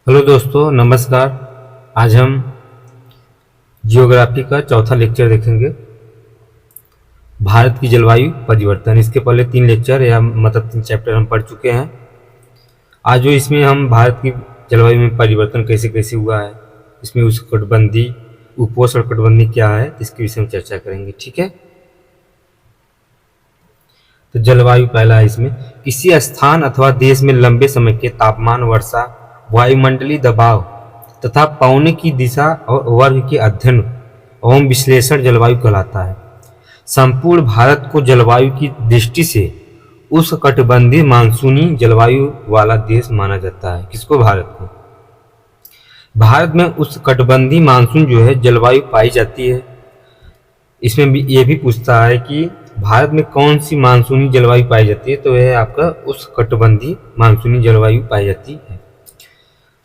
Hello दोस्तों, नमस्कार। आज हम जियोग्राफी का चौथा लेक्चर देखेंगे, भारत की जलवायु परिवर्तन। इसके पहले 3 लेक्चर या मतलब 3 चैप्टर हम पढ़ चुके हैं। आज जो इसमें हम भारत की जलवायु में परिवर्तन कैसे कैसे हुआ है, इसमें उष्णकटिबंधीय उपोष्णकटिबंधीय क्या है, इसके विषय में चर्चा करेंगे। ठीक है। तो जलवायु पहला है, इसमें किसी स्थान अथवा देश में लंबे समय के तापमान, वर्षा, वायुमंडलीय दबाव तथा पवनों की दिशा और वर्ग के अध्ययन एवं विश्लेषण जलवायु कहलाता है। संपूर्ण भारत को जलवायु की दृष्टि से उष्णकटिबंधीय मानसूनी जलवायु वाला देश माना जाता है। किसको? भारत को। भारत में उष्णकटिबंधीय मानसून जो है जलवायु पाई जाती है। इसमें भी ये भी पूछता है कि भारत में कौन सी मानसूनी जलवायु पाई जाती है, तो यह आपका उष्णकटिबंधीय मानसूनी जलवायु पाई जाती है।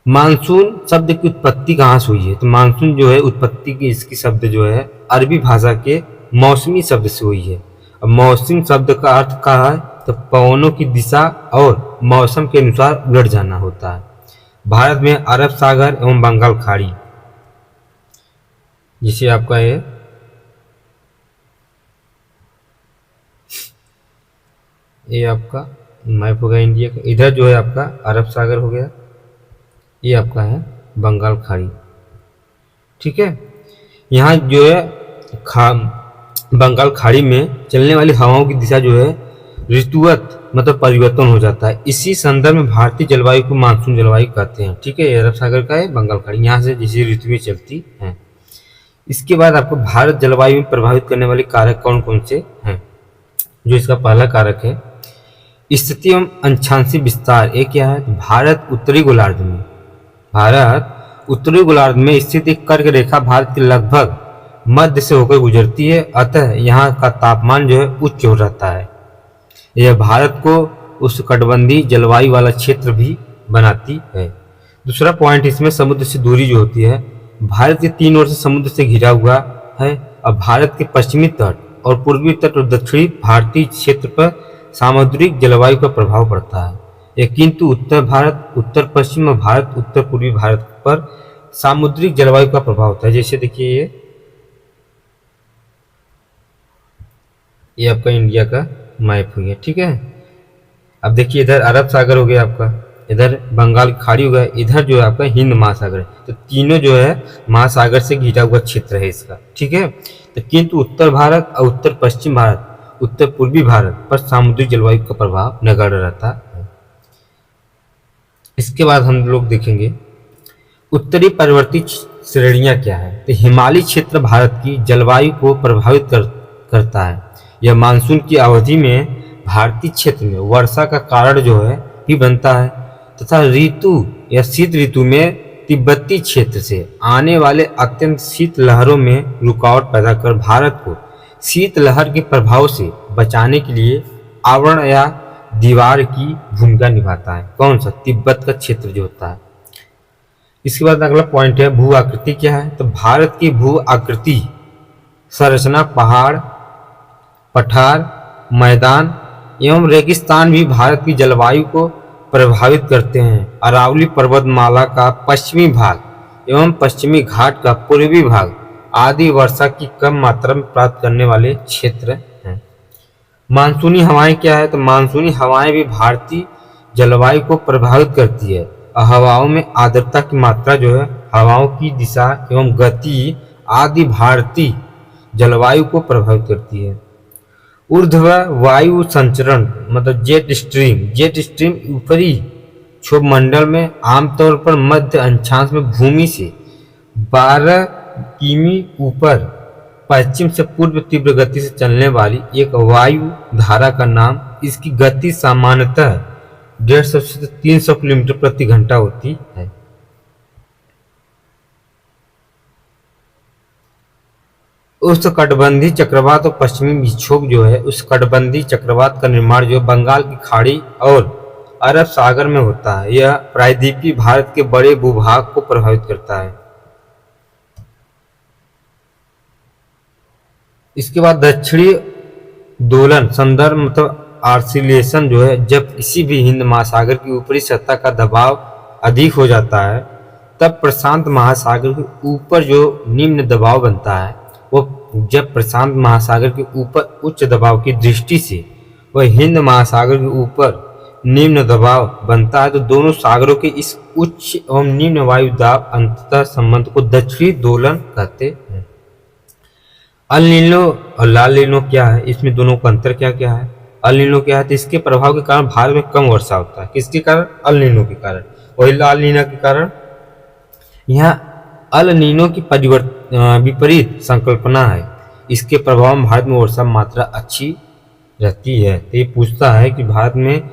मानसून शब्द की उत्पत्ति कहाँ से हुई है? तो मानसून जो है उत्पत्ति की इसकी शब्द जो है अरबी भाषा के मौसमी शब्द से हुई है। अब मौसम शब्द का अर्थ क्या है? तो पवनों की दिशा और मौसम के अनुसार उलट जाना होता है। भारत में अरब सागर एवं बंगाल खाड़ी, जिसे आपका ये आपका मैप हो गया इंडिया का। इधर जो है आपका अरब सागर हो गया, ये आपका है बंगाल खाड़ी। ठीक है। यहाँ जो है बंगाल खाड़ी में चलने वाली हवाओं की दिशा जो है ऋतुवत मतलब परिवर्तन हो जाता है। इसी संदर्भ में भारतीय जलवायु को मानसून जलवायु कहते हैं। ठीक है। ये अरब सागर का है, बंगाल खाड़ी, यहाँ से जैसी ऋतुएं चलती हैं। इसके बाद आपको भारत जलवायु में प्रभावित करने वाले कारक कौन कौन से हैं? जो इसका पहला कारक है स्थिति एवं अंशांशी विस्तार। एक क्या है? भारत उत्तरी गोलार्ध में स्थित एक कर्क रेखा भारत के लगभग मध्य से होकर गुजरती है। अतः यहाँ का तापमान जो है उच्च हो रहता है। यह भारत को उष्णकटिबंधीय जलवायु वाला क्षेत्र भी बनाती है। दूसरा पॉइंट इसमें समुद्र से दूरी जो होती है। भारत के 3 ओर से समुद्र से घिरा हुआ है। अब भारत के पश्चिमी तट और पूर्वी तट और दक्षिणी भारतीय क्षेत्र पर सामुद्रिक जलवायु का प्रभाव पड़ता है। किंतु उत्तर भारत, उत्तर पश्चिम भारत, उत्तर पूर्वी भारत पर सामुद्रिक जलवायु का प्रभाव होता है। जैसे देखिए ये आपका इंडिया का मैप हो गया। ठीक है। अब देखिए इधर अरब सागर हो गया आपका, इधर बंगाल की खाड़ी हो गया, इधर जो है आपका हिंद महासागर है। तो तीनों जो है महासागर से घिरा हुआ क्षेत्र है इसका। ठीक है। तो किंतु उत्तर भारत और उत्तर पश्चिम भारत, उत्तर पूर्वी भारत पर सामुद्रिक जलवायु का प्रभाव नगण्य रहता है। इसके बाद हम लोग देखेंगे उत्तरी पर्वतीय श्रेणियां क्या है। तो हिमालयी क्षेत्र भारत की जलवायु को प्रभावित करता है। यह मानसून की अवधि में भारतीय क्षेत्र में वर्षा का कारण जो है भी बनता है तथा ऋतु या शीत ऋतु में तिब्बती क्षेत्र से आने वाले अत्यंत शीत लहरों में रुकावट पैदा कर भारत को शीत लहर के प्रभाव से बचाने के लिए आवरण या दीवार की भूमिका निभाता है। कौन सा? तिब्बत का क्षेत्र जो होता है। इसके बाद अगला पॉइंट है भू आकृति क्या है। तो भारत की भू आकृति संरचना पहाड़, पठार, मैदान एवं रेगिस्तान भी भारत की जलवायु को प्रभावित करते हैं। अरावली पर्वतमाला का पश्चिमी भाग एवं पश्चिमी घाट का पूर्वी भाग आदि वर्षा की कम मात्रा में प्राप्त करने वाले क्षेत्र हैं। मानसूनी हवाएं क्या है? तो मानसूनी हवाएं भी भारतीय जलवायु को प्रभावित करती है। हवाओं में आर्द्रता की मात्रा जो है, हवाओं की दिशा एवं गति आदि भारतीय जलवायु को प्रभावित करती है। ऊर्ध्व वायु संचरण मतलब जेट स्ट्रीम ऊपरी क्षोभ मंडल में आमतौर पर मध्य अक्षांश में भूमि से 12 किमी ऊपर पश्चिम से पूर्व तीव्र गति से चलने वाली एक वायु धारा का नाम। इसकी गति सामान्यतः 150 से 300 किलोमीटर प्रति घंटा होती है। उष्णकटिबंधीय चक्रवात और पश्चिमी विक्षोभ जो है, उस कटिबंधीय चक्रवात का निर्माण जो बंगाल की खाड़ी और अरब सागर में होता है। यह प्रायद्वीपीय भारत के बड़े भूभाग को प्रभावित करता है। इसके बाद दक्षिणी दोलन संदर्भ मतलब आर्सिलेशन जो है, जब किसी भी हिंद महासागर की ऊपरी सतह का दबाव अधिक हो जाता है तब प्रशांत महासागर के ऊपर जो निम्न दबाव बनता है, वो जब प्रशांत महासागर के ऊपर उच्च दबाव की दृष्टि से वह हिंद महासागर के ऊपर निम्न दबाव बनता है, तो दोनों सागरों के इस उच्च एवं निम्न वायु दाब अंततः संबंध को दक्षिणी दोलन कहते हैं। अल नीनो और लाल नीनो क्या है, इसमें दोनों का अंतर क्या क्या है? अल नीनो क्या है, तो इसके प्रभाव के कारण भारत में कम वर्षा होता है। किसके कारण? अल नीनो के कारण। वही लाल नीना के कारण यहाँ अल नीनो की विपरीत संकल्पना है। इसके प्रभाव में भारत में वर्षा मात्रा अच्छी रहती है। तो ये पूछता है कि भारत में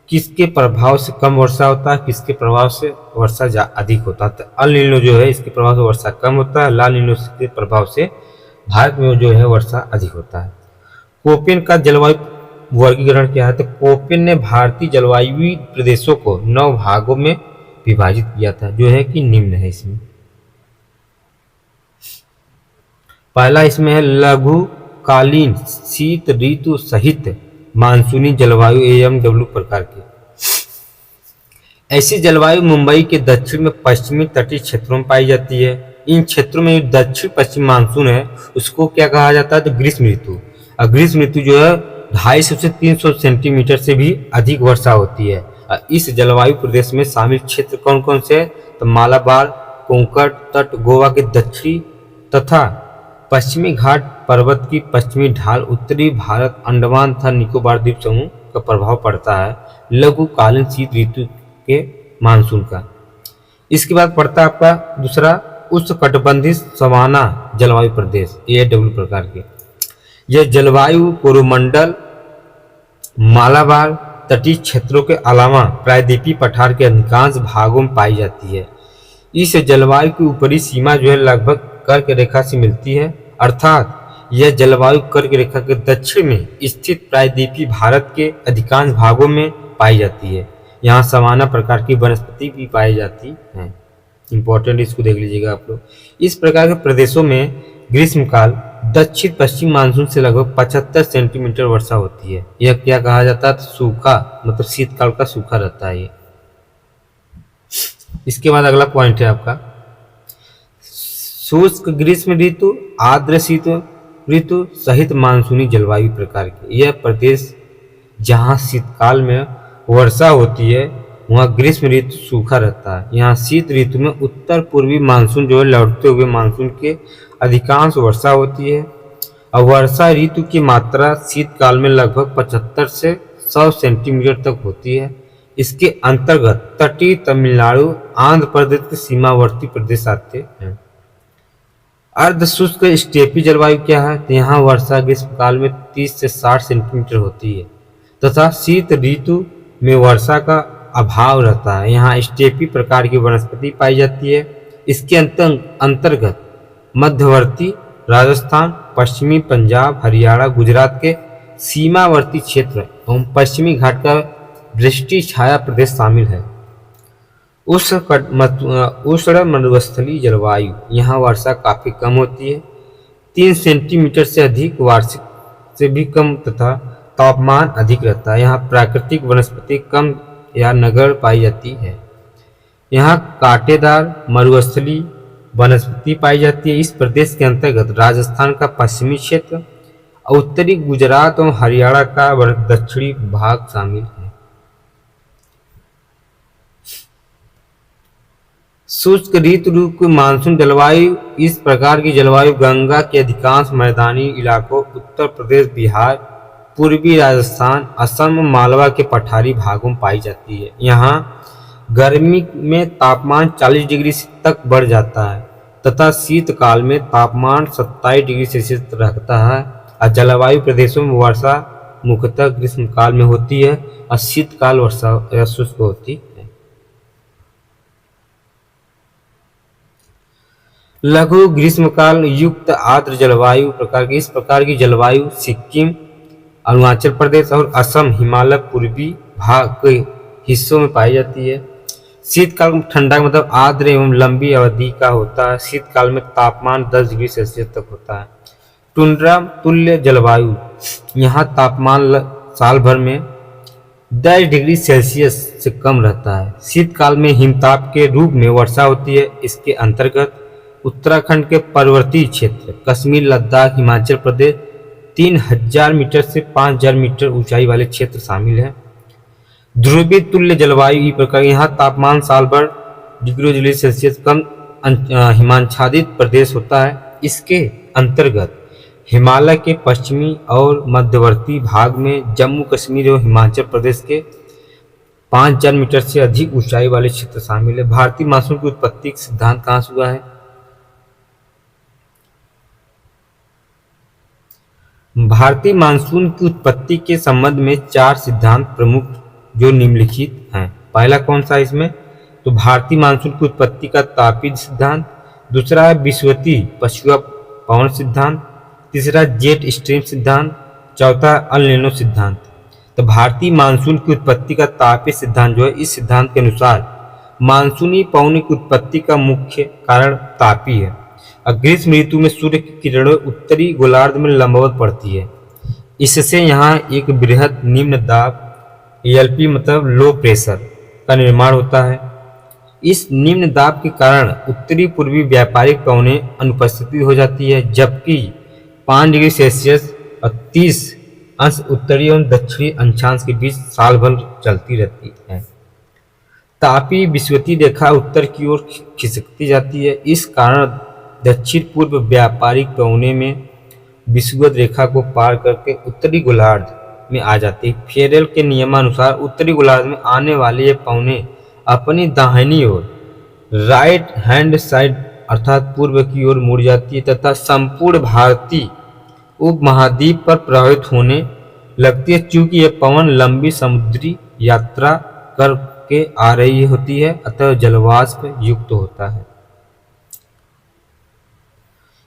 किसके प्रभाव से कम वर्षा होता है, किसके प्रभाव से वर्षा अधिक होता है। तो अल नीनो जो है इसके प्रभाव से वर्षा कम होता है, लाल नीनो के प्रभाव से भारत में जो है वर्षा अधिक होता है। कोपेन का जलवायु वर्गीकरण क्या है, तो कोपेन ने भारतीय जलवायु प्रदेशों को 9 भागों में विभाजित किया था, जो है कि निम्न है। इसमें पहला इसमें है लघुकालीन शीत ऋतु सहित मानसूनी जलवायु AMW प्रकार की। ऐसी जलवायु मुंबई के दक्षिण में पश्चिमी तटीय क्षेत्रों में पाई जाती है। इन क्षेत्रों में दक्षिण पश्चिम मानसून है उसको क्या कहा जाता है, तो ग्रीष्म ऋतु। और ग्रीष्म ऋतु जो है 250 से 300 सेंटीमीटर से भी अधिक वर्षा होती है। इस जलवायु प्रदेश में शामिल क्षेत्र कौन कौन से, तो मालाबार, कोंकण तट, गोवा के दक्षिणी तथा पश्चिमी घाट पर्वत की पश्चिमी ढाल, उत्तरी भारत, अंडमान तथा निकोबार द्वीप समूह का प्रभाव पड़ता है लघुकालीन शीत ऋतु के मानसून का। इसके बाद पड़ता है आपका दूसरा उष्णकटिबंधीय सवाना जलवायु प्रदेश AW प्रकार के। यह जलवायु कोरोमंडल, मालाबार तटीय क्षेत्रों के अलावा प्रायद्वीपीय पठार के अधिकांश भागों में पाई जाती है। इस जलवायु की ऊपरी सीमा जो है लगभग कर्क रेखा से मिलती है, अर्थात यह जलवायु कर्क रेखा के दक्षिण में स्थित प्रायद्वीपीय भारत के अधिकांश भागों में पाई जाती है। यहाँ सवाना प्रकार की वनस्पति भी पाई जाती है। इंपॉर्टेंट, इसको देख लीजिएगा आप लोग। इस प्रकार के प्रदेशों में ग्रीष्मकाल दक्षिण पश्चिम मानसून से लगभग 75 सेंटीमीटर वर्षा होती है। यह क्या कहा जाता है, सूखा, मतलब शीतकाल का सूखा रहता है ये। इसके बाद अगला पॉइंट है आपका शुष्क ग्रीष्म ऋतु, आर्द्र शीत ऋतु सहित मानसूनी जलवायु प्रकार की। यह प्रदेश जहाँ शीतकाल में वर्षा होती है वहाँ ग्रीष्म ऋतु सूखा रहता है। यहाँ शीत ऋतु में उत्तर पूर्वी मानसून जो है लौटते हुए मानसून के अधिकांश वर्षा होती है। और वर्षा ऋतु की मात्रा शीतकाल में लगभग 75 से 100 सेंटीमीटर तक होती है। इसके अंतर्गत तटीय तमिलनाडु, आंध्र प्रदेश के सीमावर्ती प्रदेश आते हैं। अर्ध शुष्क स्टेपी जलवायु क्या है, तो यहाँ वर्षा ग्रीष्मकाल में 30 से 60 सेंटीमीटर होती है तथा शीत ऋतु में वर्षा का अभाव रहता है। यहाँ स्टेपी प्रकार की वनस्पति पाई जाती है। इसके अंतर्गत मध्यवर्ती राजस्थान, पश्चिमी पंजाब, हरियाणा, गुजरात के सीमावर्ती क्षेत्र एवं पश्चिमी घाट का वृष्टि छाया प्रदेश शामिल है। उष्ण मरुस्थलीय जलवायु, यहाँ वर्षा काफी कम होती है, 3 सेंटीमीटर से अधिक वार्षिक से भी कम तथा तापमान अधिक रहता है। यहाँ प्राकृतिक वनस्पति कम या नगर पाई जाती है। यहाँ कांटेदार मरुस्थलीय वनस्पति पाई जाती है। इस प्रदेश के अंतर्गत राजस्थान का पश्चिमी क्षेत्र, उत्तरी गुजरात और हरियाणा का दक्षिणी भाग शामिल है। शुष्क ऋतु की मानसून जलवायु, इस प्रकार की जलवायु गंगा के अधिकांश मैदानी इलाकों, उत्तर प्रदेश, बिहार, पूर्वी राजस्थान, असम, मालवा के पठारी भागों में पाई जाती है। यहाँ गर्मी में तापमान 40 डिग्री तक बढ़ जाता है तथा शीतकाल में तापमान 27 डिग्री सेल्सियस रहता है। और जलवायु प्रदेशों में वर्षा मुख्यतः ग्रीष्मकाल में होती है और शीतकाल वर्षा शुष्क होती है। लघु ग्रीष्मकाल युक्त आर्द्र जलवायु प्रकार की, इस प्रकार की जलवायु सिक्किम, अरुणाचल प्रदेश और असम, हिमालय पूर्वी भाग के हिस्सों में पाई जाती है। शीतकाल में ठंडा मतलब आर्द्र एवं लंबी अवधि का होता है। शीतकाल में तापमान 10 डिग्री सेल्सियस तक होता है। टुंड्रा तुल्य जलवायु, यहाँ तापमान साल भर में 10 डिग्री सेल्सियस से कम रहता है। शीतकाल में हिमताप के रूप में वर्षा होती है। इसके अंतर्गत उत्तराखंड के पर्वतीय क्षेत्र, कश्मीर, लद्दाख, हिमाचल प्रदेश 3000 मीटर से 5000 मीटर ऊंचाई वाले क्षेत्र शामिल हैं। ध्रुवीय तुल्य जलवायु इस प्रकार, यहाँ तापमान साल भर डिग्री सेल्सियस कम हिमाच्छादित प्रदेश होता है। इसके अंतर्गत हिमालय के पश्चिमी और मध्यवर्ती भाग में जम्मू कश्मीर और हिमाचल प्रदेश के 5000 मीटर से अधिक ऊंचाई वाले क्षेत्र शामिल है। भारतीय मानसून की उत्पत्ति का सिद्धांत कहाँ से हुआ है? भारतीय मानसून की उत्पत्ति के संबंध में 4 सिद्धांत प्रमुख जो निम्नलिखित हैं। पहला कौन सा इसमें? तो भारतीय मानसून की उत्पत्ति का तापीय सिद्धांत, दूसरा है विषुवतीय पछुआ पवन सिद्धांत, तीसरा जेट स्ट्रीम सिद्धांत, चौथा अल नीनो सिद्धांत। तो भारतीय मानसून की उत्पत्ति का तापीय सिद्धांत जो है, इस सिद्धांत के अनुसार मानसूनी पवनों की उत्पत्ति का मुख्य कारण तापीय है। ग्रीष्म ऋतु में सूर्य की किरणें उत्तरी गोलार्ध में लंबवत पड़ती है। इससे यहाँ एक बृहद निम्न दाब एलपी मतलब लो प्रेशर का निर्माण होता है। इस निम्न दाब के कारण उत्तरी पूर्वी व्यापारिक पवनें अनुपस्थिति हो जाती है, जबकि 5 डिग्री सेल्सियस और 30 अंश उत्तरी एवं दक्षिणी अक्षांश के बीच साल भर चलती रहती है। तापीय विषुवतीय रेखा उत्तर की ओर खिसकती जाती है। इस कारण दक्षिण पूर्व व्यापारिक पवने में विषुवत रेखा को पार करके उत्तरी गोलार्ध में आ जाती है। फेरेल के नियमानुसार उत्तरी गोलार्ध में आने वाले ये पवने अपनी दाहिनी ओर राइट हैंड साइड अर्थात पूर्व की ओर मुड़ जाती है तथा संपूर्ण भारतीय उपमहाद्वीप पर प्रभावित होने लगती है। चूंकि यह पवन लंबी समुद्री यात्रा करके आ रही होती है, अतः जलवाष्प युक्त होता है।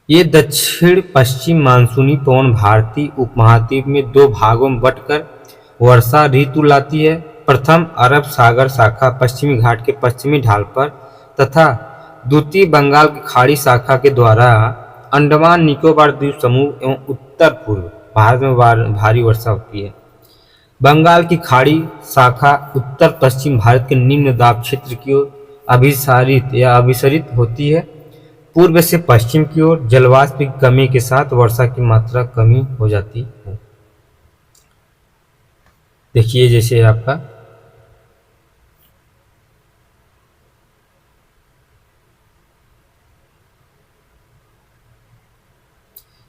ये दक्षिण पश्चिम मानसूनी पवन भारतीय उपमहाद्वीप में 2 भागों में बंटकर वर्षा ऋतु लाती है। प्रथम अरब सागर शाखा पश्चिमी घाट के पश्चिमी ढाल पर तथा द्वितीय बंगाल की खाड़ी शाखा के द्वारा अंडमान निकोबार द्वीप समूह एवं उत्तर पूर्व भारत में भारी वर्षा होती है। बंगाल की खाड़ी शाखा उत्तर पश्चिम भारत के निम्न दाब क्षेत्र की ओर अभिसरित होती है। पूर्व से पश्चिम की ओर जलवाष्प की कमी के साथ वर्षा की मात्रा कमी हो जाती है। देखिए जैसे आपका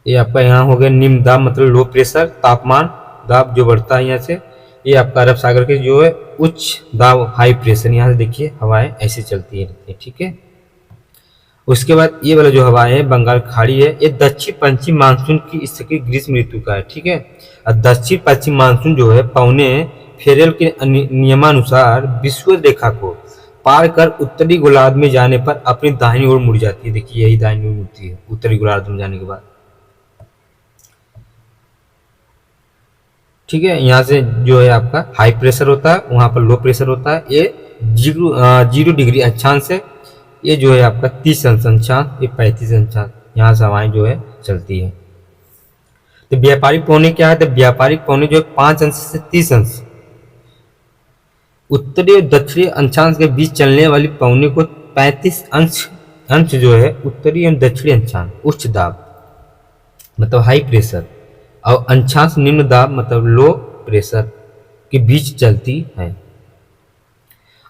ये आपका यहाँ हो गया निम्न दाब मतलब लो प्रेशर, तापमान दाब जो बढ़ता है यहाँ से। ये आपका अरब सागर के जो है उच्च दाब हाई प्रेशर, यहाँ से देखिए हवाएं ऐसे चलती है, ठीक है। उसके बाद ये वाला जो हवा है बंगाल खाड़ी है, ये दक्षिण पश्चिम मानसून की स्थिति ग्रीष्म ऋतु का है, ठीक है। और दक्षिण पश्चिम मानसून जो है पौने फेरेल के नियमानुसार विषुवत रेखा को पार कर उत्तरी गोलार्ध में जाने पर अपनी दाहिनी ओर मुड़ जाती है। देखिए यही दाहिनी ओर मुड़ती है उत्तरी गोलार्ध में जाने के बाद, ठीक है। यहाँ से जो है आपका हाई प्रेशर होता है, वहां पर लो प्रेशर होता है। ये 0 डिग्री अक्षांश है, ये जो है आपका 30 अंश अक्षांश, ये 35 अंशांश, यहाँ से हवाएं जो है चलती है। तो व्यापारिक पौने क्या है? तो व्यापारिक पौने जो है 5 अंश से 30 अंश उत्तरी और दक्षिणी अक्षांश के बीच चलने वाली पौने को 35 अंश जो है उत्तरी एवं दक्षिणी अक्षांश उच्च दाब मतलब हाई प्रेशर और अक्षांश निम्न दाब मतलब लो प्रेशर के बीच चलती है।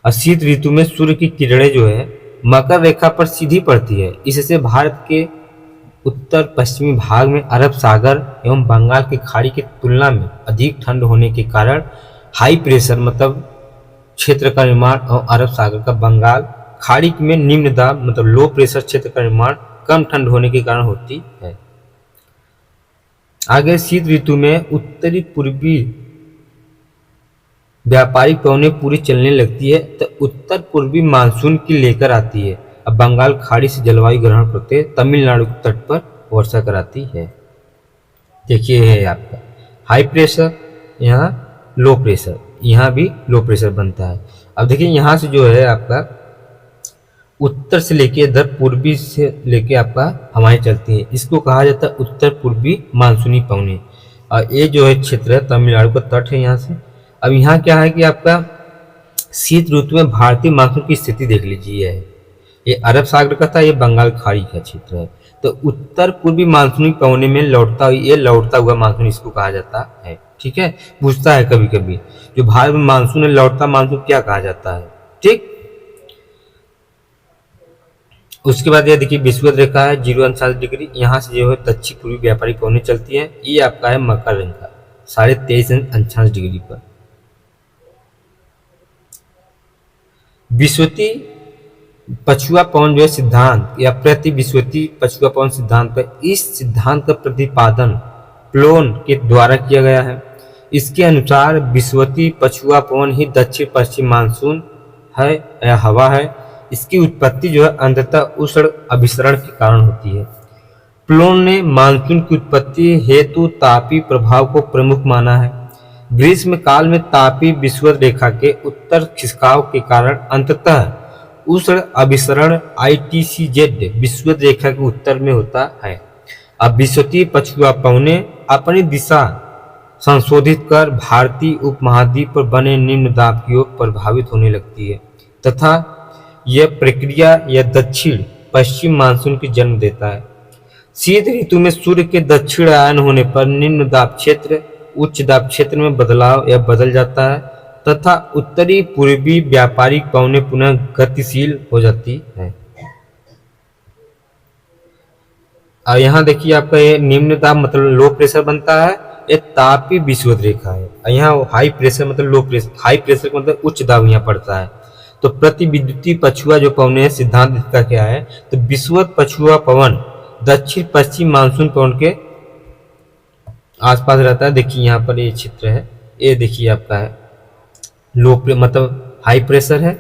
और शीत ऋतु में सूर्य की किरणें जो है मकर रेखा पर सीधी पड़ती है। इससे भारत के उत्तर पश्चिमी भाग में अरब सागर एवं बंगाल की खाड़ी की तुलना में अधिक ठंड होने के कारण हाई प्रेशर मतलब क्षेत्र का निर्माण और अरब सागर का बंगाल खाड़ी में निम्न दाब मतलब लो प्रेशर क्षेत्र का निर्माण कम ठंड होने के कारण होती है। आगे शीत ऋतु में उत्तरी पूर्वी व्यापारिक पवनें पूरी चलने लगती है तो उत्तर पूर्वी मानसून की लेकर आती है। अब बंगाल खाड़ी से जलवायु ग्रहण करते तमिलनाडु के तट पर वर्षा कराती है। देखिए है आपका हाई प्रेशर, यहाँ लो प्रेशर, यहाँ भी लो प्रेशर बनता है। अब देखिए यहाँ से जो है आपका उत्तर से लेके इधर पूर्वी से लेके आपका हवाएं चलती हैं, इसको कहा जाता है उत्तर पूर्वी मानसूनी पवने। और ये जो है क्षेत्र है तमिलनाडु का तट है यहाँ से। अब यहाँ क्या है कि आपका शीत ऋतु में भारतीय मानसून की स्थिति देख लीजिए है, ये अरब सागर का था, ये बंगाल खाड़ी का क्षेत्र है। तो उत्तर पूर्वी मानसूनी कोने में लौटता हुआ मानसून इसको कहा जाता है। ठीक है, पूछता है कभी कभी जो भारत में मानसून है, लौटता मानसून क्या कहा जाता है। ठीक, उसके बाद ये देखिए विषुवत रेखा है 0° यहाँ से जो है दक्षिण पूर्वी व्यापारिक पवनें चलती है। ये आपका है मकर रेखा 23.58° पर। विषुवती पछुआ पवन जो है सिद्धांत या प्रति विषुवती पछुआ पवन सिद्धांत पर, इस सिद्धांत का प्रतिपादन प्लोन के द्वारा किया गया है। इसके अनुसार विषुवती पछुआ पवन ही दक्षिण पश्चिम मानसून है या हवा है। इसकी उत्पत्ति जो है अंततः उष्ण अभिसरण के कारण होती है। प्लोन ने मानसून की उत्पत्ति हेतु तापीय प्रभाव को प्रमुख माना है। ग्रीष्म काल में तापीय विषुवत रेखा के उत्तर खिसकाव के कारण अंततः उष्ण अभिसरण ITCZ विषुवत रेखा के उत्तर में होता है। अब विषुवतीय पछुआ पवनें अपनी दिशा संशोधित कर भारतीय उपमहाद्वीप पर बने निम्न दाब की ओर प्रभावित होने लगती है तथा यह प्रक्रिया या दक्षिण पश्चिम मानसून की जन्म देता है। शीत ऋतु में सूर्य के दक्षिणायन होने पर निम्न दाब क्षेत्र उच्च दाब क्षेत्र में बदलाव या बदल जाता है तथा उत्तरी पूर्वी व्यापारिक पवनें पुनः गतिशील हो जाती है। और यहाँ देखिए आपका ये निम्न दाब मतलब लो प्रेशर बनता है, ये तापीय विषुवत रेखा है। और यहाँ हाई प्रेशर मतलब लो प्रेशर, हाई प्रेशर का मतलब उच्च दाब यहाँ पड़ता है। तो प्रति विद्युतीय पछुआ जो पवन है सिद्धांत इसका क्या है, तो विषुवत पछुआ पवन दक्षिण पश्चिम मानसून पवन के आसपास रहता है। देखिए यहाँ पर ये चित्र है, ये देखिए आपका है लो मतलब हाई प्रेशर है,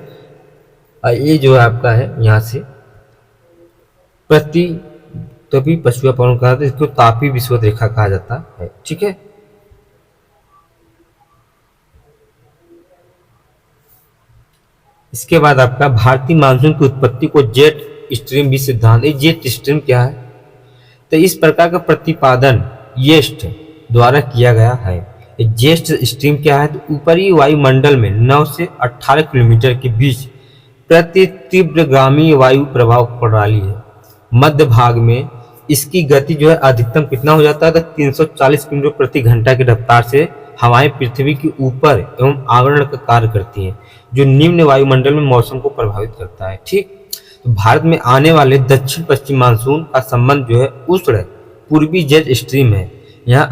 और ये जो है आपका है यहाँ से प्रति तभी पछुआ पवन कहा जाता है, इसको तापीय विषुवत रेखा कहा जाता है। ठीक है, इसके बाद आपका भारतीय मानसून की उत्पत्ति को जेट स्ट्रीम भी सिद्धांत। जेट स्ट्रीम क्या है, तो इस प्रकार का प्रतिपादन येस्ट द्वारा किया गया है। जेट स्ट्रीम क्या है, तो ऊपरी वायुमंडल में 9 से 18 किलोमीटर के बीच प्रति तीव्रगामी वायु प्रभाव प्रणाली है। मध्य भाग में इसकी गति जो है अधिकतम कितना हो जाता है, तो 340 किलोमीटर प्रति घंटा की रफ्तार से हवाएं पृथ्वी के ऊपर एवं आवरण का कार्य करती हैं, जो निम्न वायुमंडल में मौसम को प्रभावित करता है। ठीक, तो भारत में आने वाले दक्षिण पश्चिम मानसून का संबंध जो है उष्ण पूर्वी जेट स्ट्रीम है। यहाँ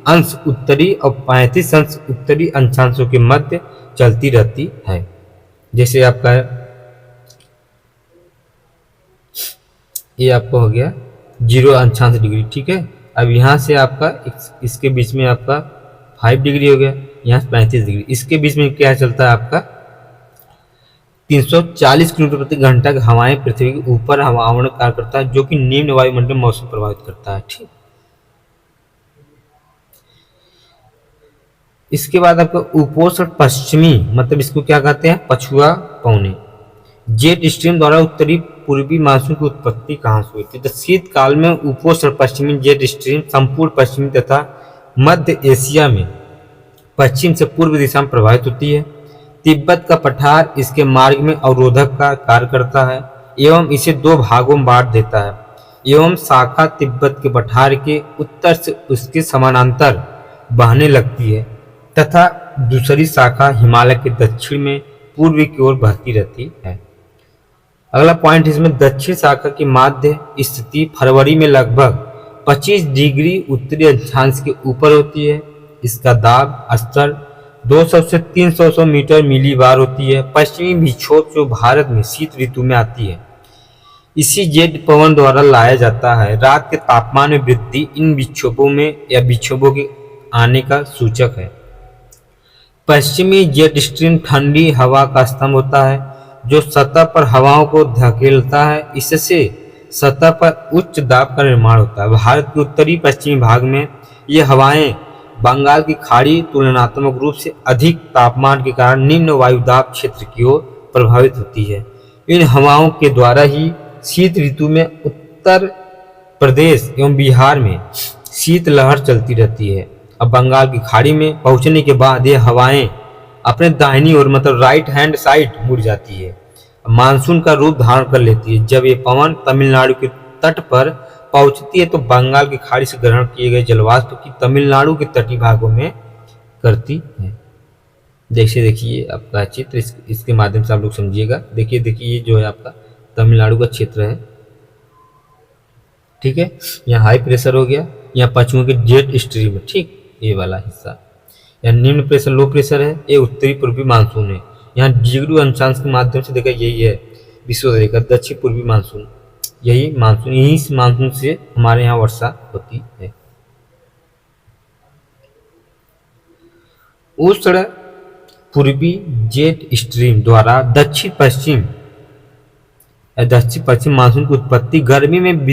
8° उत्तरी और 35 उत्तरी अक्षांशों के मध्य चलती रहती है। जैसे आपका ये आपका हो गया 0° ठीक है। अब यहाँ से आपका इसके बीच में आपका 5° हो गया, यहाँ 35°। इसके बीच में क्या चलता है आपका 340 किलोमीटर प्रति घंटा की हवाएं पृथ्वी के ऊपर आवरण कार्य करता है, जो कि निम्न वायुमंडल मौसम प्रभावित करता है। ठीक, इसके बाद आपका उपोष्ण पश्चिमी मतलब इसको क्या कहते हैं, पछुआ पवनें। जेट स्ट्रीम द्वारा उत्तरी पूर्वी मानसून की उत्पत्ति कहाँ से हुई थी, तो शीतकाल में उपोष्ण पश्चिमी जेट स्ट्रीम संपूर्ण पश्चिमी तथा मध्य एशिया में पश्चिम से पूर्व दिशा में प्रभावित होती है। तिब्बत का पठार इसके मार्ग में अवरोधक का कार्य करता है एवं इसे 2 भागों में बांट देता है, एवं शाखा तिब्बत के पठार के उत्तर से उसके समानांतर बहने लगती है तथा दूसरी शाखा हिमालय के दक्षिण में पूर्व की ओर बहती रहती है। अगला पॉइंट इसमें दक्षिण शाखा की माध्य स्थिति फरवरी में लगभग 25° उत्तरी अक्षांश के ऊपर होती है। इसका दाब स्तर 200 से 300 मीटर मिलीबार होती है। पश्चिमी विक्षोभ जो भारत में शीत ऋतु में आती है, इसी जेट पवन द्वारा लाया जाता है। रात के तापमान में वृद्धि इन विक्षोभों में या विक्षोभों के आने का सूचक है। पश्चिमी जेट स्ट्रीम ठंडी हवा का स्तंभ होता है जो सतह पर हवाओं को धकेलता है, इससे सतह पर उच्च दाब का निर्माण होता है। भारत के उत्तरी पश्चिमी भाग में ये हवाएं बंगाल की खाड़ी तुलनात्मक रूप से अधिक तापमान के कारण निम्न वायुदाब क्षेत्र की ओर प्रभावित होती है। इन हवाओं के द्वारा ही शीत ऋतु में उत्तर प्रदेश एवं बिहार में शीत लहर चलती रहती है। अब बंगाल की खाड़ी में पहुंचने के बाद ये हवाएं अपने दाहिनी ओर मतलब राइट हैंड साइड मुड़ जाती है, मानसून का रूप धारण कर लेती है। जब ये पवन तमिलनाडु के तट पर पहुंचती है तो बंगाल की खाड़ी से ग्रहण किए गए जलवाष्प की तमिलनाडु के तटीय भागों में करती है। देखिए आपका चित्र इसके माध्यम से आप लोग समझिएगा। देखिए ये जो है आपका तमिलनाडु का क्षेत्र है, ठीक है। यहाँ हाई प्रेशर हो गया, यहाँ पश्चिम के जेट स्ट्रीम है, ठीक, ये वाला हिस्सा। यहाँ निम्न प्रेशर लो प्रेशर है, ये उत्तरी पूर्वी मानसून है। यहाँ जिगरू अंशांश के माध्यम से देखा यही है विश्व रेखा दक्षिण पूर्वी मानसून, यही मानसून, यही मानसून से हमारे यहाँ वर्षा होती है। उष्ण पूर्वी जेट स्ट्रीम द्वारा दक्षिण पश्चिम मानसून की उत्पत्ति गर्मी में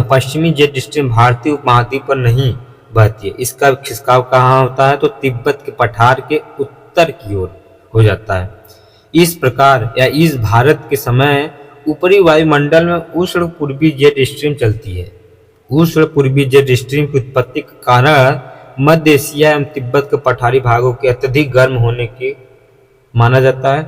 पश्चिमी जेट स्ट्रीम भारतीय उपमहाद्वीप पर नहीं बहती है। इसका खिसकाव कहाँ होता है तो तिब्बत के पठार के उत्तर की ओर हो जाता है। इस प्रकार या इस भारत के समय ऊपरी वायुमंडल में उष्ण पूर्वी जेट स्ट्रीम चलती है। उष्ण पूर्वी जेट स्ट्रीम की उत्पत्ति के कारण मध्य एशिया एवं तिब्बत के पठारी भागों के अत्यधिक गर्म होने के माना जाता है।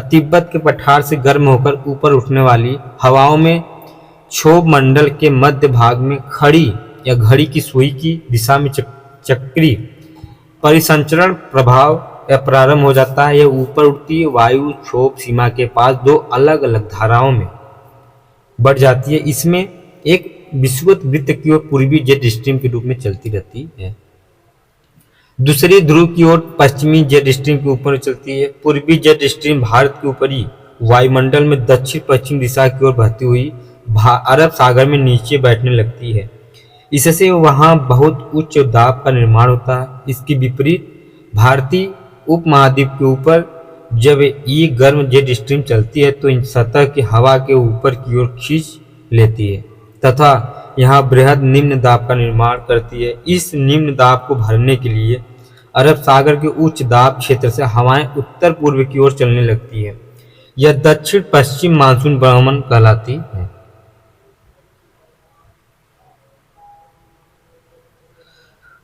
तिब्बत के पठार से गर्म होकर ऊपर उठने वाली हवाओं में क्षोभ मंडल के मध्य भाग में खड़ी या घड़ी की सुई की दिशा में चक्री परिसंचरण प्रभाव या प्रारंभ हो जाता है। यह ऊपर उठती वायु क्षोभ सीमा के पास दो अलग अलग धाराओं में बढ़ जाती है। इसमें एक विषुवत वृत्त की ओर पूर्वी जेट स्ट्रीम के रूप में चलती रहती है, दूसरी ध्रुव की ओर पश्चिमी जेट स्ट्रीम के ऊपर चलती है। पूर्वी जेट स्ट्रीम भारत के ऊपरी वायुमंडल में दक्षिण पश्चिम दिशा की ओर बहती हुई अरब सागर में नीचे बैठने लगती है। इससे वहां बहुत उच्च दाब का निर्माण होता है। इसके विपरीत भारतीय उपमहाद्वीप के ऊपर जब ये गर्म जेट स्ट्रीम चलती है तो इन सतह की हवा के ऊपर की ओर खींच लेती है तथा यहाँ बृहद निम्न दाब का निर्माण करती है। इस निम्न दाब को भरने के लिए अरब सागर के उच्च दाब क्षेत्र से हवाएं उत्तर पूर्व की ओर चलने लगती है। यह दक्षिण पश्चिम मानसून भ्रमण कहलाती है।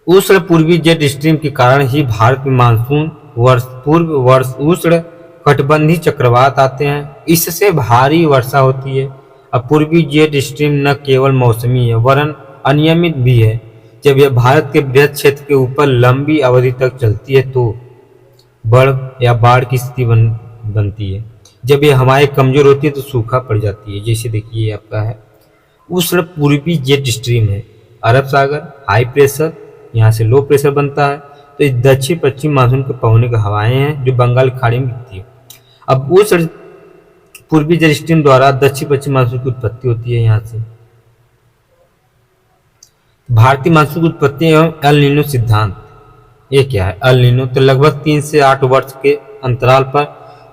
उष्ण पूर्वी जेट स्ट्रीम के कारण ही भारत में मानसून पूर्व वर्ष उष्ण कटिबंधीय चक्रवात आते हैं। इससे भारी वर्षा होती है। अब पूर्वी जेट स्ट्रीम न केवल मौसमी है वरन अनियमित भी है। जब यह भारत के बृहद क्षेत्र के ऊपर लंबी अवधि तक चलती है तो बाढ़ की स्थिति बनती है। जब यह हवाएं कमजोर होती है तो सूखा पड़ जाती है। जैसे देखिए आपका है उष्ण पूर्वी जेट स्ट्रीम है, अरब सागर हाई प्रेशर, यहाँ से लो प्रेशर बनता है। तो इस दक्षिण पश्चिम मानसून के पहुने की हवाएं हैं जो बंगाल की खाड़ी में गिरती है। अब उष्ण पूर्वी जेट स्ट्रीम द्वारा दक्षिण पश्चिम मानसून की उत्पत्ति होती है। यहाँ से भारतीय मानसून की उत्पत्ति एवं एल नीनो सिद्धांत, ये क्या है एल नीनो? तो लगभग 3 से 8 वर्ष के अंतराल पर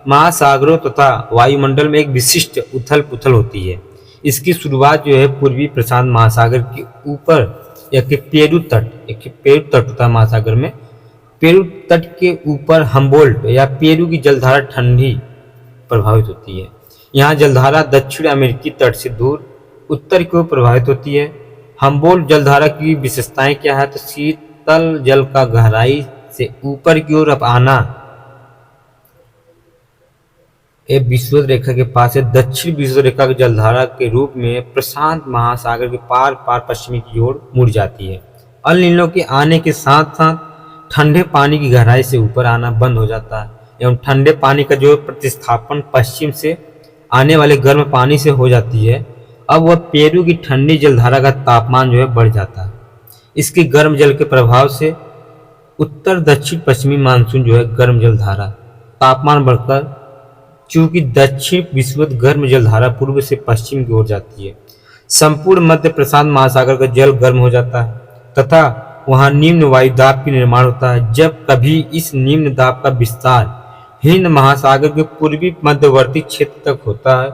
महासागरों तथा वायुमंडल में एक विशिष्ट उथल पुथल होती है। इसकी शुरुआत जो है पूर्वी प्रशांत महासागर के ऊपर एक पेरू तट होता है महासागर में, पेरू तट के ऊपर हम्बोल्ट या पेरू की जलधारा ठंडी प्रभावित होती है। यहाँ जलधारा दक्षिण अमेरिकी तट से दूर उत्तर की ओर प्रभावित होती है। हम्बोल्ट जलधारा की विशेषताएं क्या है तो शीतल जल का गहराई से ऊपर की ओर अब आना, एक विषुवत रेखा के पास है। दक्षिण विषुवत रेखा की जलधारा के रूप में प्रशांत महासागर के पार पश्चिमी की ओर मुड़ जाती है। अल नीनो के आने के साथ साथ ठंडे पानी की गहराई से ऊपर आना बंद हो जाता है एवं ठंडे पानी का जो प्रतिस्थापन पश्चिम से आने वाले गर्म पानी से हो जाती है। अब वह पेरू की ठंडी जलधारा का तापमान जो है बढ़ जाता है। इसके गर्म जल के प्रभाव से उत्तर दक्षिण पश्चिमी मानसून जो है गर्म जलधारा तापमान बढ़कर चूंकि दक्षिण विषुवत गर्म जलधारा पूर्व से पश्चिम की ओर जाती है, संपूर्ण मध्य प्रशांत महासागर का जल गर्म हो जाता है तथा वहां निम्न वायुदाब की निर्माण होता है। जब कभी इस निम्न दाब का विस्तार हिंद महासागर के पूर्वी मध्यवर्ती क्षेत्र तक होता है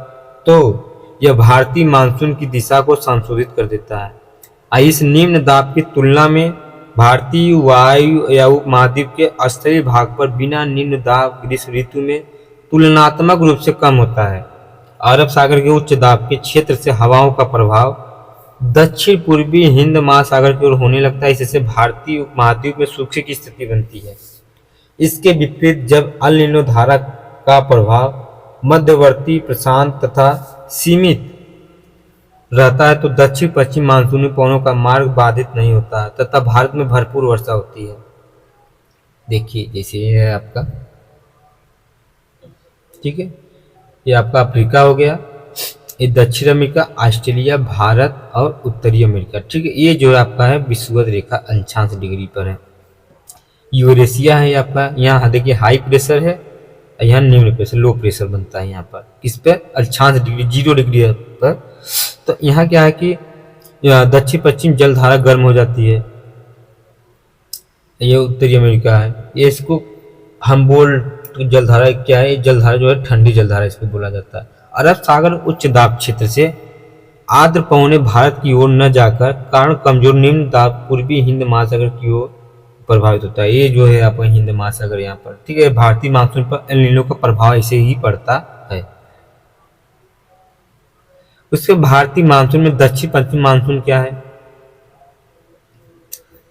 तो यह भारतीय मानसून की दिशा को संशोधित कर देता है। इस निम्न दाब की तुलना में भारतीय वायु या उपमहाद्वीप के स्तरीय भाग पर बिना निम्न दाब ग्रीष्म ऋतु में तुलनात्मक रूप से कम होता है। अरब सागर के उच्च दाब के क्षेत्र से हवाओं का प्रभाव दक्षिण पूर्वी हिंद महासागर की ओर होने लगता है, इससे भारतीय उपमहाद्वीप में सूखे की स्थिति बनती है। इसके विपरीत जब अल नीनो धारा का प्रभाव मध्यवर्ती प्रशांत तथा सीमित रहता है तो दक्षिण पश्चिम मानसूनी पवनों का मार्ग बाधित नहीं होता है तथा भारत में भरपूर वर्षा होती है। देखिए जैसे ये है आपका, ठीक है, ये आपका अफ्रीका हो गया, ये दक्षिण अमेरिका, ऑस्ट्रेलिया, भारत और उत्तरी अमेरिका, ठीक है। ये जो आपका है विषुवत रेखा अंशांश डिग्री पर है। यूरेशिया है आपका, यहाँ देखिए हाई प्रेशर है, यहाँ निम्न प्रेशर लो प्रेशर बनता है यहाँ पर, किस पर, अक्षांश डिग्री 0 डिग्री पर। तो यहाँ क्या है कि दक्षिण पश्चिम जलधारा गर्म हो जाती है, ये उत्तरी अमेरिका है। ये इसको हम्बोल्ट जलधारा क्या है, जलधारा जो है ठंडी जलधारा इसको बोला जाता है। अरब सागर उच्च दाब क्षेत्र से आर्द्र पवनें भारत की ओर न जाकर कारण कमजोर निम्न दाब पूर्वी हिंद महासागर की ओर प्रभावित होता है। ये जो है आपका हिंद महासागर यहाँ पर, ठीक है। भारतीय मानसून पर एल नीनो का प्रभाव ऐसे ही पड़ता है। उसके भारतीय मानसून में दक्षिण पश्चिम मानसून क्या है,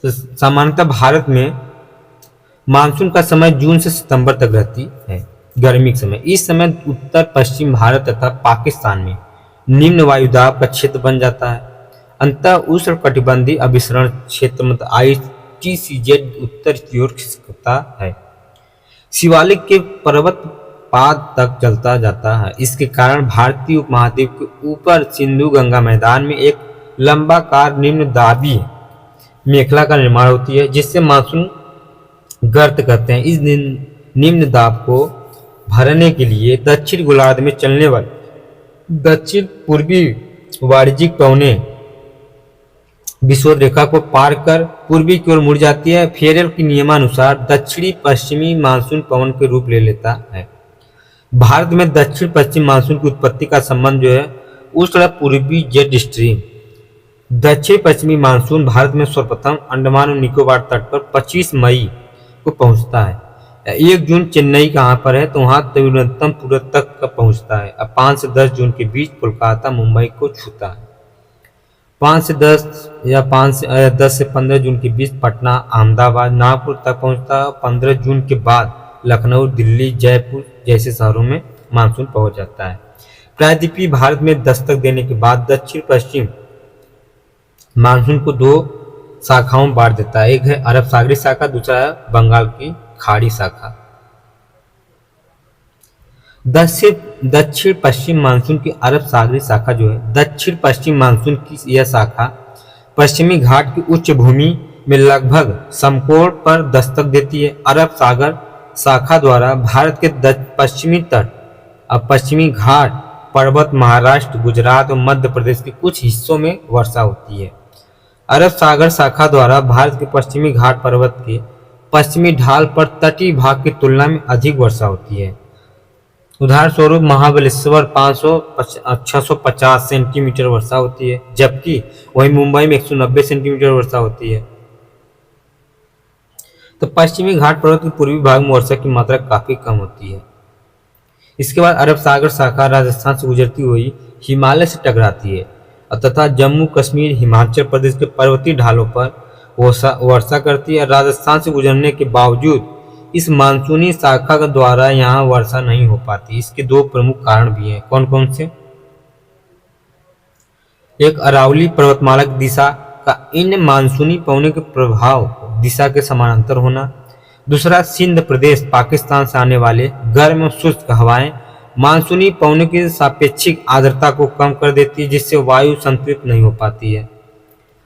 तो सामान्यतः भारत में मानसून का समय जून से सितंबर तक रहती है, गर्मी के समय। इस समय उत्तर पश्चिम भारत तथा पाकिस्तान में निम्न वायुदाब का क्षेत्र बन जाता है। अंतः उष्णकटिबंधीय अभिसरण क्षेत्र मतलब ITCZ उत्तर की ओर खिसकता है, शिवालिक के पर्वत पाद तक चलता जाता है। इसके कारण भारतीय उपमहाद्वीप के ऊपर सिंधु गंगा मैदान में एक लंबाकार निम्न दाबी मेखला का निर्माण होती है, जिससे मानसून गर्त कहते हैं। इस निम्न दाब को भरने के लिए दक्षिण गोलार्ध में चलने वाली दक्षिण पूर्वी वाणिज्यिक पवनें विषुवत रेखा को पार कर पूर्वी की ओर मुड़ जाती है। फेरल के नियमानुसार दक्षिणी पश्चिमी मानसून पवन के रूप ले लेता है। भारत में दक्षिण पश्चिम मानसून की उत्पत्ति का संबंध जो है उष्ण पूर्वी जेट स्ट्रीम। दक्षिण पश्चिमी मानसून भारत में सर्वप्रथम अंडमान और निकोबार तट पर 25 मई को पहुंचता है। 1 जून चेन्नई कहाँ पर है, तो वहां तिरुवनंतपुरम तक का पहुंचता है। अब 5 से 10 जून के बीच कोलकाता मुंबई को छूता है। 5 से 10 या 10 से 15 जून के बीच पटना अहमदाबाद नागपुर तक पहुंचता है। 15 जून के बाद लखनऊ दिल्ली जयपुर जैसे शहरों में मानसून पहुंच जाता है। प्रायद्वीपीय भारत में दस्तक देने के बाद दक्षिण पश्चिम मानसून को 2 शाखाओं में बांट देता है। एक है अरब सागरी शाखा, दूसरा है बंगाल की खाड़ी शाखा। दक्षिण पश्चिम मानसून की अरब सागरी शाखा जो है, दक्षिण पश्चिम मानसून की यह शाखा पश्चिमी घाट की उच्च भूमि में लगभग समकोण पर दस्तक देती है। अरब सागर शाखा द्वारा भारत के पश्चिमी तट और पश्चिमी घाट पर्वत महाराष्ट्र गुजरात और मध्य प्रदेश के कुछ हिस्सों में वर्षा होती है। अरब सागर शाखा द्वारा भारत के पश्चिमी घाट पर्वत के पश्चिमी ढाल पर तटीय भाग की तुलना में अधिक वर्षा होती है। उदाहरण स्वरूप महाबलेश्वर 650 सेंटीमीटर वर्षा होती है, जबकि वहीं मुंबई में 190 सेंटीमीटर वर्षा होती है। तो पश्चिमी घाट पर्वत के पूर्वी भाग में वर्षा की मात्रा काफी कम होती है। इसके बाद अरब सागर शाखा राजस्थान से गुजरती हुई हिमालय से टकराती है तथा जम्मू कश्मीर हिमाचल प्रदेश के पर्वतीय ढालों पर वर्षा करती है। राजस्थान से गुजरने के बावजूद इस मानसूनी शाखा के द्वारा यहाँ वर्षा नहीं हो पाती। इसके 2 प्रमुख कारण भी हैं। कौन कौन से? एक अरावली पर्वतमाला की दिशा का इन मानसूनी पवनों के प्रभाव दिशा के समानांतर होना। दूसरा, सिंध प्रदेश पाकिस्तान से आने वाले गर्म और शुष्क हवाएं मानसूनी पवनों की सापेक्षिक आर्द्रता को कम कर देती है, जिससे वायु संतुलित नहीं हो पाती है।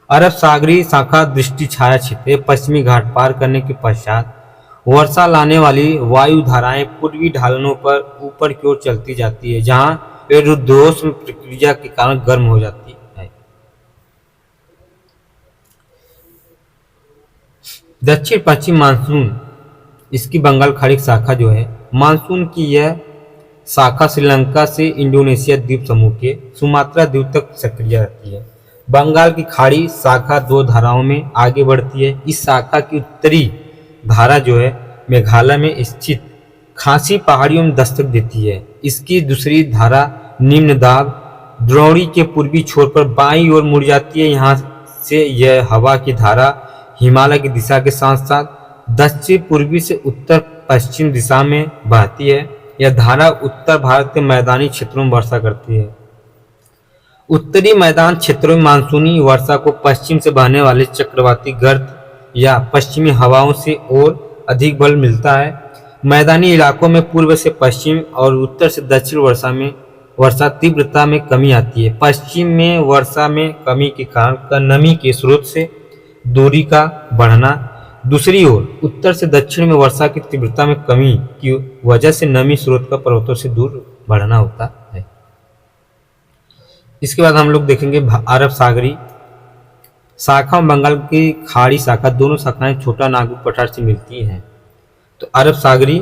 अरब सागरी शाखा दृष्टि छाया क्षेत्र पश्चिमी घाट पार करने के पश्चात वर्षा लाने वाली वायु धाराएं पूर्वी ढलानों पर ऊपर की ओर चलती जाती है, जहां वे रुद्धोष्म प्रक्रिया के कारण गर्म हो जाती है। दक्षिण पश्चिम मानसून, इसकी बंगाल खाड़ी शाखा जो है, मानसून की यह शाखा श्रीलंका से इंडोनेशिया द्वीप समूह के सुमात्रा द्वीप तक सक्रिय रहती है। बंगाल की खाड़ी शाखा 2 धाराओं में आगे बढ़ती है। इस शाखा की उत्तरी धारा जो है मेघालय में स्थित खासी पहाड़ियों में दस्तक देती है। इसकी दूसरी धारा निम्न दाब द्रोणी के पूर्वी छोर पर बाईं ओर मुड़ जाती है। यहाँ से यह हवा की धारा हिमालय की दिशा के साथ साथ दक्षिण पूर्वी से उत्तर पश्चिम दिशा में बहती है। यह धारा उत्तर भारत के मैदानी क्षेत्रों में वर्षा करती है। उत्तरी मैदान क्षेत्रों में मानसूनी वर्षा को पश्चिम से बहने वाले चक्रवाती गर्द या पश्चिमी हवाओं से और अधिक बल मिलता है। मैदानी इलाकों में पूर्व से पश्चिम और उत्तर से दक्षिण वर्षा तीव्रता में कमी आती है। पश्चिम में वर्षा में कमी के कारण नमी के स्रोत से दूरी का बढ़ना, दूसरी ओर उत्तर से दक्षिण में वर्षा की तीव्रता में कमी की वजह से नमी स्रोत का पर्वतों से दूर बढ़ना होता है। इसके बाद हम लोग देखेंगे अरब सागरी शाखा और बंगाल की खाड़ी शाखा, दोनों शाखाएं छोटा नागपुर पठार से मिलती हैं। तो अरब सागरी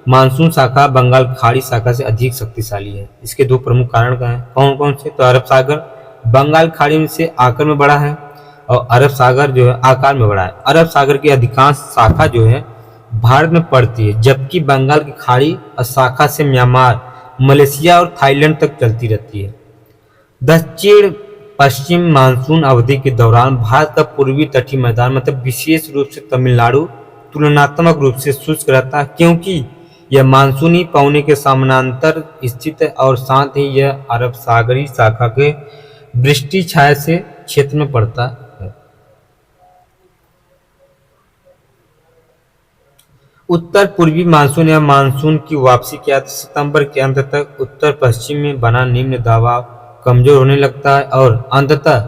मानसून शाखा बंगाल खाड़ी शाखा से अधिक शक्तिशाली है। इसके दो प्रमुख कारण क्या हैं, कौन कौन से? तो अरब सागर बंगाल खाड़ी से आकार में बड़ा है और अरब सागर जो है आकार में बड़ा है। अरब सागर की अधिकांश शाखा जो है भारत में पड़ती है, जबकि बंगाल की खाड़ी और शाखा से म्यांमार, मलेशिया और थाईलैंड तक चलती रहती है। दक्षिण पश्चिम मानसून अवधि के दौरान भारत का पूर्वी तटीय मैदान मतलब विशेष रूप से तमिलनाडु तुलनात्मक रूप से शुष्क रहता है, क्योंकि यह मानसूनी पवनों के समानांतर स्थित है और साथ ही यह अरब सागरी शाखा के वृष्टि छाया से क्षेत्र में पड़ता है। उत्तर पूर्वी मानसून या मानसून की वापसी के बाद सितंबर के अंत तक उत्तर पश्चिम में बना निम्न दबाव कमजोर होने लगता है और अंततः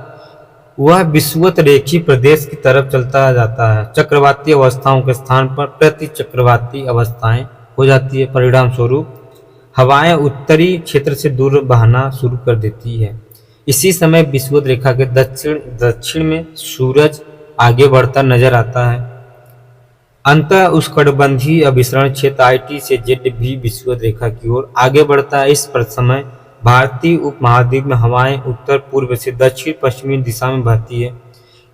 वह विषुवत रेखीय प्रदेश की तरफ चलता जाता है। चक्रवाती अवस्थाओं के स्थान पर प्रति चक्रवाती अवस्थाएं हो जाती है। परिणाम स्वरूप हवाएं उत्तरी क्षेत्र से दूर बहना शुरू कर देती है। इसी समय विषुवत रेखा के दक्षिण में सूरज आगे बढ़ता नजर आता है। अंततः उष्णकटिबंधीय अभिसरण क्षेत्र IT से Z भी विषुवत रेखा की ओर आगे बढ़ता है। इस समय भारतीय उपमहाद्वीप में हवाएं उत्तर पूर्व से दक्षिण पश्चिमी दिशा में बहती है।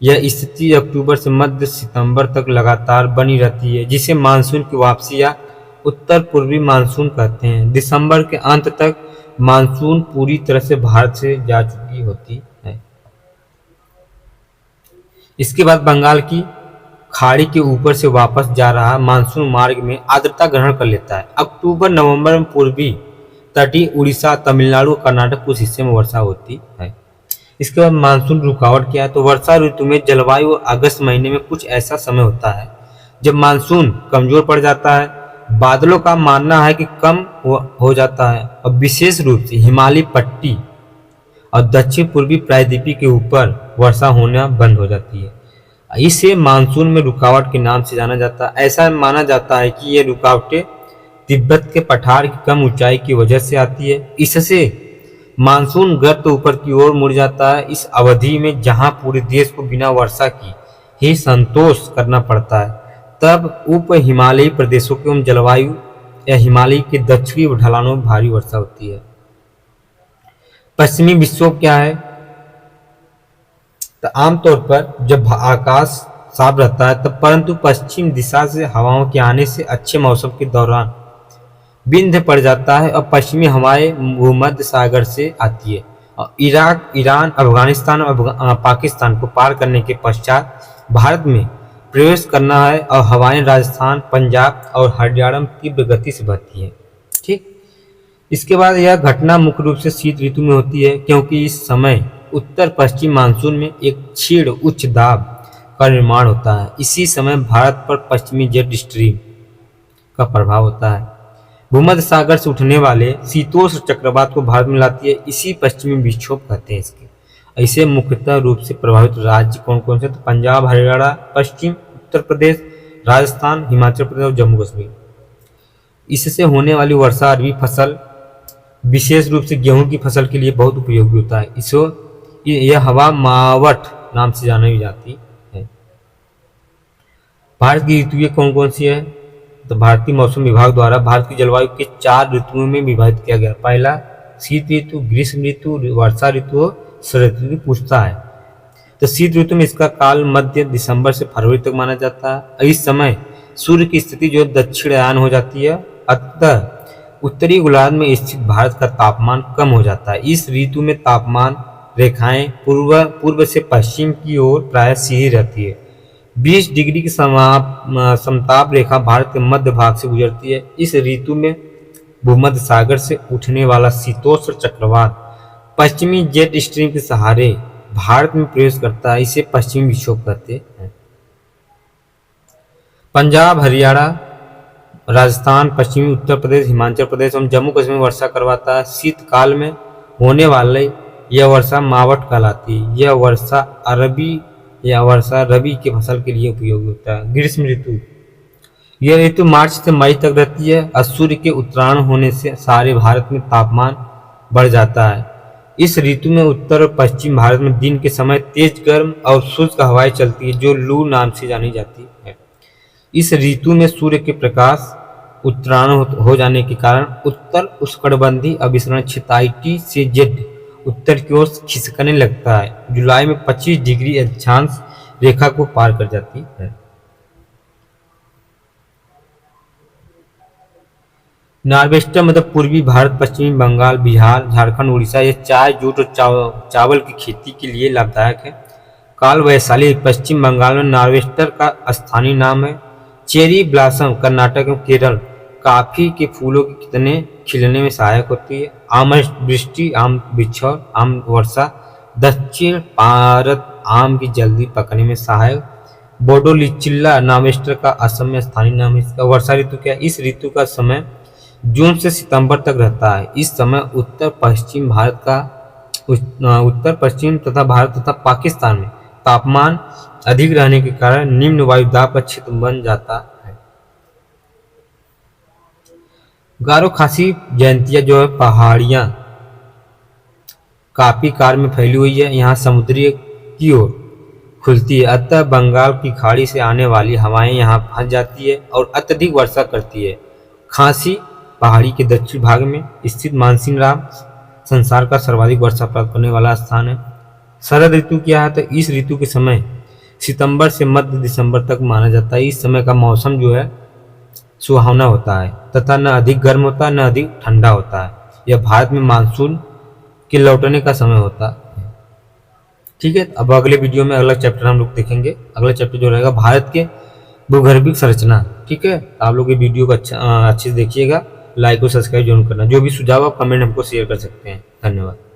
यह स्थिति अक्टूबर से मध्य सितंबर तक लगातार बनी रहती है, जिसे मानसून की वापसी या उत्तर पूर्वी मानसून कहते हैं। दिसंबर के अंत तक मानसून पूरी तरह से भारत से जा चुकी होती है। इसके बाद बंगाल की खाड़ी के ऊपर से वापस जा रहा मानसून मार्ग में आर्द्रता ग्रहण कर लेता है। अक्टूबर नवंबर में पूर्वी तटीय उड़ीसा, तमिलनाडु, कर्नाटक कुछ हिस्से में वर्षा होती है। इसके बाद मानसून रुकावट क्या है? तो वर्षा ऋतु में जलवायु अगस्त महीने में कुछ ऐसा समय होता है जब मानसून कमजोर पड़ जाता है। बादलों का मानना है कि कम हो जाता है और विशेष रूप से हिमालय पट्टी और दक्षिण पूर्वी प्रायद्वीपीय के ऊपर वर्षा होना बंद हो जाती है। इसे मानसून में रुकावट के नाम से जाना जाता है। ऐसा माना जाता है कि ये रुकावटें तिब्बत के पठार की कम ऊंचाई की वजह से आती है। इससे मानसून गर्त ऊपर की ओर मुड़ जाता है। इस अवधि में जहां पूरे देश को बिना वर्षा की ही संतोष करना पड़ता है, तब उप हिमालयी प्रदेशों के जलवायु या हिमालय के दक्षिणी ढलानों में भारी वर्षा होती है। पश्चिमी विक्षोभ क्या है? तो आमतौर पर जब आकाश साफ रहता है तब परंतु पश्चिम दिशा से हवाओं के आने से अच्छे मौसम के दौरान विंध्य पड़ जाता है और पश्चिमी हवाएं भूमध्य सागर से आती है और इराक, ईरान, अफगानिस्तान और पाकिस्तान को पार करने के पश्चात भारत में प्रवेश करना है और हवाएं राजस्थान, पंजाब और हरियाणा में तीव्र गति से बहती है। ठीक, इसके बाद यह घटना मुख्य रूप से शीत ऋतु में होती है, क्योंकि इस समय उत्तर पश्चिम मानसून में एक क्षीण उच्च दाब का निर्माण होता है। इसी समय भारत पर पश्चिमी जेट स्ट्रीम का प्रभाव होता है। भूमध्य सागर से उठने वाले शीतोष्ण चक्रवात को भारत में लाती है। इसी पश्चिमी विक्षोभ कहते हैं इसके। ऐसे मुख्यतः रूप से प्रभावित राज्य कौन कौन से? तो पंजाब, हरियाणा, पश्चिम उत्तर प्रदेश, राजस्थान, हिमाचल प्रदेश और जम्मू कश्मीर। इससे होने वाली वर्षा रबी फसल विशेष रूप से गेहूं की फसल के लिए बहुत उपयोगी होता है। इसको यह हवा मावट नाम से जानी जाती है। भारत की ऋतुएं कौन कौन सी है? तो भारतीय मौसम विभाग द्वारा भारत की जलवायु के 4 ऋतुओं में विभाजित किया गया। पहला शीत ऋतु, ग्रीष्म ऋतु, वर्षा ऋतु और शरद ऋतु पूछता है। तो शीत ऋतु में इसका काल मध्य दिसंबर से फरवरी तक माना जाता है। इस समय सूर्य की स्थिति जो दक्षिणायन हो जाती है, अतः उत्तरी गोलार्ध में स्थित भारत का तापमान कम हो जाता है। इस ऋतु में तापमान रेखाएं पूर्व से पश्चिम की ओर प्रायः सीधी रहती है। 20 डिग्री की समताप रेखा भारत के मध्य भाग से गुजरती है। इस ऋतु में भूमध्य सागर से उठने वाला शीतोष्ण चक्रवात पश्चिमी जेट स्ट्रीम के सहारे भारत में प्रवेश करता है। इसे पश्चिमी विक्षोभ कहते हैं। पंजाब, हरियाणा, राजस्थान, पश्चिमी उत्तर प्रदेश, हिमाचल प्रदेश एवं जम्मू कश्मीर में वर्षा करवाता है। शीतकाल में होने वाले यह वर्षा मावट कहलाती है। यह वर्षा रबी की फसल के लिए उपयोगी होता है। ग्रीष्म ऋतु, यह ऋतु मार्च से मई तक रहती है। और सूर्य के उत्तरायण होने से सारे भारत में तापमान बढ़ जाता है। इस ऋतु में उत्तर और पश्चिम भारत में दिन के समय तेज गर्म और शुष्क हवाएं चलती है, जो लू नाम से जानी जाती है। इस ऋतु में सूर्य के प्रकाश उत्तरायण हो जाने के कारण उत्तर उष्णकटिबंधीय अभिसरण क्षेत्र IT से जेड उत्तर की ओर खिसकने लगता है। जुलाई में 25 डिग्री अक्षांश रेखा को पार कर जाती है। नॉर्वेस्टर मतलब पूर्वी भारत, पश्चिमी बंगाल, बिहार, झारखंड, उड़ीसा ये चाय, जूट और चावल की खेती के लिए लाभदायक है। काल वैशाली पश्चिम बंगाल में नॉर्वेस्टर का स्थानीय नाम है। चेरी ब्लॉसम कर्नाटक एवं केरल कॉफी के फूलों के कितने खिलने में सहायक होती है। आम वृष्टि, आम बिछौर, आम वर्षा दक्षिण भारत आम की जल्दी पकने में सहायक। बोडोलिचिल्ला नॉर्वेस्टर का असम में स्थानीय नाम है। इसका वर्षा ऋतु क्या है? इस ऋतु का समय जून से सितंबर तक रहता है। इस समय उत्तर पश्चिम तथा भारत तथा पाकिस्तान में तापमान अधिक रहने के कारण निम्न वायुदाब का क्षेत्र बन जाता है। गारो खासी जयंतिया जो है पहाड़ियां काफी कार में फैली हुई है। यहाँ समुद्री की ओर खुलती है, अतः बंगाल की खाड़ी से आने वाली हवाएं यहाँ फंस जाती है और अत्यधिक वर्षा करती है। खासी पहाड़ी के दक्षिण भाग में स्थित मानसिंहराम संसार का सर्वाधिक वर्षा प्राप्त करने वाला स्थान है। शरद ऋतु क्या है? तो इस ऋतु के समय सितंबर से मध्य दिसंबर तक माना जाता है। इस समय का मौसम जो है सुहावना होता है तथा न अधिक गर्म होता है न अधिक ठंडा होता है। यह भारत में मानसून के लौटने का समय होता है। ठीक है, अब अगले वीडियो में अगला चैप्टर हम लोग देखेंगे। अगला चैप्टर जो रहेगा भारत के भूगर्भिक संरचना। ठीक है, आप लोग ये वीडियो को अच्छे से देखिएगा, लाइक और सब्सक्राइब जरूर करना। जो भी सुझाव आप कमेंट हमको शेयर कर सकते हैं। धन्यवाद।